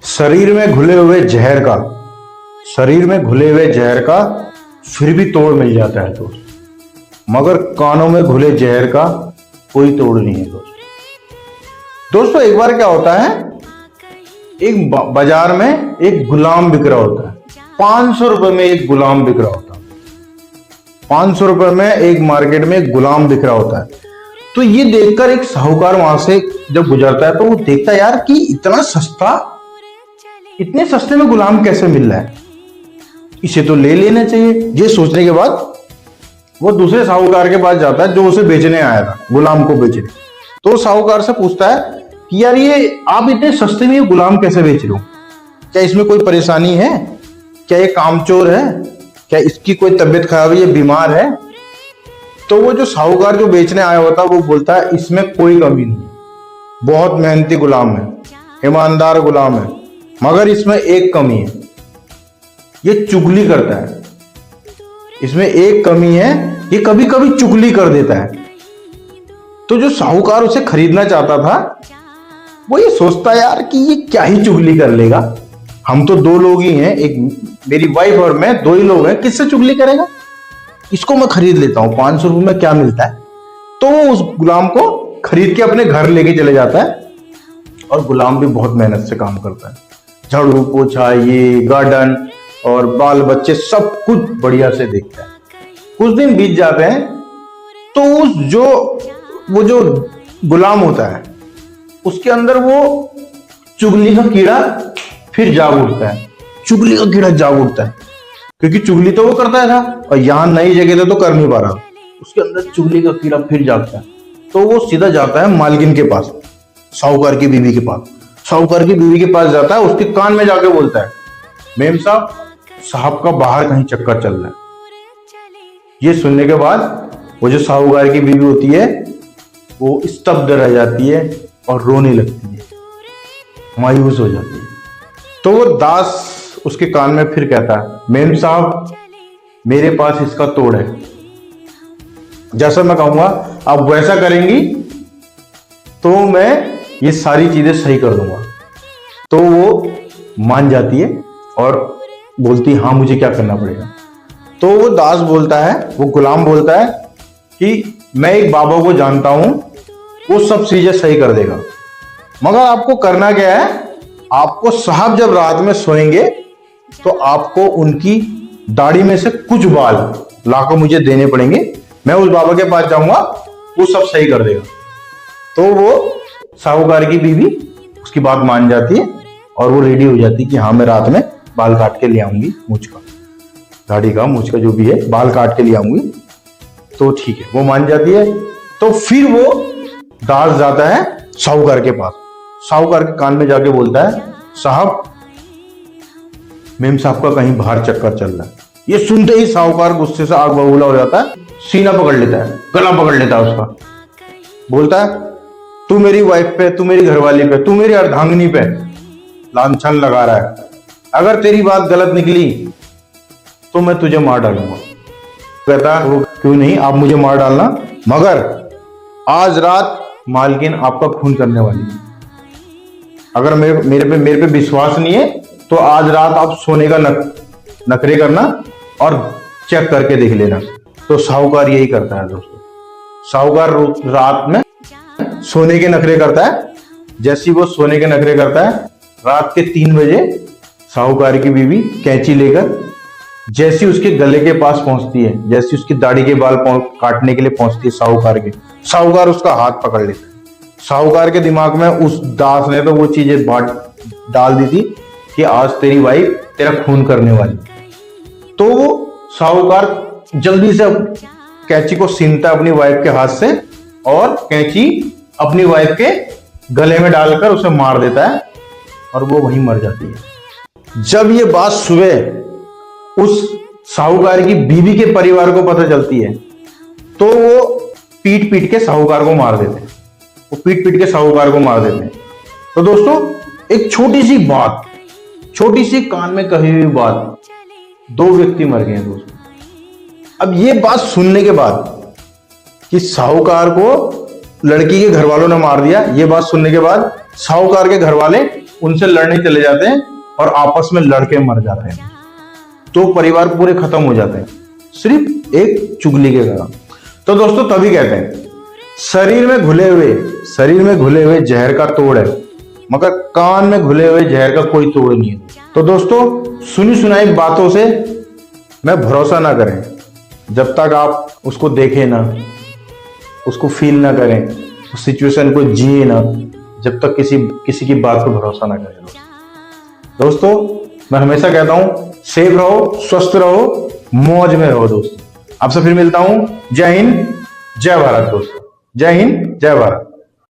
शरीर में घुले हुए जहर का शरीर में घुले हुए जहर का फिर भी तोड़ मिल जाता है दोस्त, मगर कानों में घुले जहर का कोई तोड़ नहीं है दोस्तों एक बार क्या होता है, एक बाजार में एक गुलाम बिक रहा होता है। 500 रुपए में एक गुलाम बिक रहा होता है। 500 रुपए में एक मार्केट में एक गुलाम बिक रहा होता है। तो ये देखकर एक साहूकार वहां से जब गुजरता है तो वो देखता है यार कि इतना सस्ता, इतने सस्ते में गुलाम कैसे मिल रहा है, इसे तो ले लेना चाहिए। ये सोचने के बाद वो दूसरे साहूकार के पास जाता है जो उसे बेचने आया था, गुलाम को बेचने। तो साहूकार से पूछता है कि यार ये आप इतने सस्ते में ये गुलाम कैसे बेच रहे हो, क्या इसमें कोई परेशानी है, क्या ये कामचोर है, क्या इसकी कोई तबीयत खराब है, ये बीमार है। तो वो जो साहूकार जो बेचने आया होता है वो बोलता है इसमें कोई कमी नहीं, बहुत मेहनती गुलाम है, ईमानदार गुलाम है, मगर इसमें एक कमी है, ये चुगली करता है। इसमें एक कमी है, ये कभी कभी चुगली कर देता है। तो जो साहूकार उसे खरीदना चाहता था वो ये सोचता है यार कि ये क्या ही चुगली कर लेगा, हम तो दो लोग ही हैं, एक मेरी वाइफ और मैं, दो ही लोग हैं, किससे चुगली करेगा, इसको मैं खरीद लेता हूं, 500 रुपए में क्या मिलता है। तो वो उस गुलाम को खरीद के अपने घर लेके चले जाता है। और गुलाम भी बहुत मेहनत से काम करता है, झाड़ू पोछा, ये गार्डन और बाल बच्चे सब कुछ बढ़िया से देखता है। कुछ दिन बीत जाते हैं तो वो जो गुलाम होता है उसके अंदर वो चुगली का कीड़ा फिर जाग उठता है। चुगली का कीड़ा जाग उठता है क्योंकि चुगली तो वो करता था और यहां नई जगह थे तो कर नहीं पा रहा, उसके अंदर चुगली का कीड़ा फिर जागता है। तो वो सीधा जाता है मालकिन के पास, साहूकार की बीवी के पास। साहूकार की बीवी के पास जाता है, उसके कान में जाके बोलता है मेम साहब का बाहर कहीं चक्कर चल रहा है। ये सुनने के बाद वो जो साहूकार की बीवी होती है वो स्तब्ध रह जाती है और रोने लगती है, मायूस हो जाती है। तो वो दास उसके कान में फिर कहता है मेम साहब मेरे पास इसका तोड़ है, जैसा मैं कहूंगा आप वैसा करेंगी तो मैं ये सारी चीजें सही कर दूंगा। तो वो मान जाती है और बोलती हाँ मुझे क्या करना पड़ेगा। तो वो दास बोलता है, वो गुलाम बोलता है कि मैं एक बाबा को जानता हूं, वो सब चीजें सही कर देगा, मगर आपको करना क्या है, आपको साहब जब रात में सोएंगे तो आपको उनकी दाढ़ी में से कुछ बाल लाकर मुझे देने पड़ेंगे, मैं उस बाबा के पास जाऊंगा, वो सब सही कर देगा। तो वो साहूकार की बीवी उसकी बात मान जाती है और वो रेडी हो जाती है कि हाँ मैं रात में बाल काट के ले आऊंगी, मूंछ का, दाढ़ी का, मूंछ का जो भी है, बाल काट के ले आऊंगी। तो ठीक है, वो मान जाती है। तो फिर वो दास जाता है साहूकार के पास, साहूकार के कान में जाके बोलता है साहब मेम साहब का कहीं बाहर चक्कर चल रहा है। ये सुनते ही साहूकार गुस्से से आग बबूला हो जाता है, सीना पकड़ लेता है, गला पकड़ लेता है उसका, बोलता है तू मेरी वाइफ पे, तू मेरी घरवाली पे, तू मेरी अर्धांगिनी पे लांछन लगा रहा है, अगर तेरी बात गलत निकली तो मैं तुझे मार डालूंगा। कहता वो क्यों नहीं, आप मुझे मार डालना, मगर आज रात मालकिन आपका खून करने वाली है, अगर मेरे पे विश्वास नहीं है तो आज रात आप सोने का नखरे करना और चेक करके देख लेना। तो साहूकार यही करता है दोस्तों, साहूकार रात में सोने के नखरे करता है। जैसे वो सोने के नखरे करता है, रात के 3 बजे साहूकार की बीवी कैंची लेकर जैसी उसके गले के पास पहुंचती है, जैसी उसकी दाढ़ी के बाल काटने के लिए पहुंचती है साहूकार के, साहूकार उसका हाथ पकड़ लेता है। साहूकार के दिमाग में उस दास ने तो वो चीजें बांट डाल दी थी कि आज तेरी वाइफ तेरा खून करने वाली। तो वो साहूकार जल्दी से कैंची को सीनता है अपनी वाइफ के हाथ से और कैंची अपनी वाइफ के गले में डालकर उसे मार देता है और वो वहीं मर जाती है। जब ये बात सुबह उस साहूकार की बीवी के परिवार को पता चलती है तो वो पीट पीट के साहूकार को मार देते हैं, वो पीट पीट के साहूकार को मार देते हैं। तो दोस्तों एक छोटी सी बात, छोटी सी कान में कही हुई बात, 2 व्यक्ति मर गए हैं दोस्तों। अब ये बात सुनने के बाद कि साहूकार को लड़की के घर वालों ने मार दिया, ये बात सुनने के बाद साहूकार के घर वाले उनसे लड़ने चले जाते हैं और आपस में लड़के मर जाते हैं, तो परिवार पूरे खत्म हो जाते हैं सिर्फ एक चुगली के कारण। तो दोस्तों तभी कहते हैं शरीर में घुले हुए जहर का तोड़ है, मगर कान में घुले हुए जहर का कोई तोड़ नहीं है। तो दोस्तों सुनी सुनाई बातों से मैं भरोसा ना करें, जब तक आप उसको देखें ना, उसको फील ना करें, उस सिचुएशन को जिए ना, जब तक किसी की बात पर भरोसा ना करें। दोस्तों मैं हमेशा कहता हूं सेफ रहो, स्वस्थ रहो, मौज में रहो। दोस्तों आपसे फिर मिलता हूं। जय हिंद, जय भारत। दोस्तों जय हिंद, जय भारत।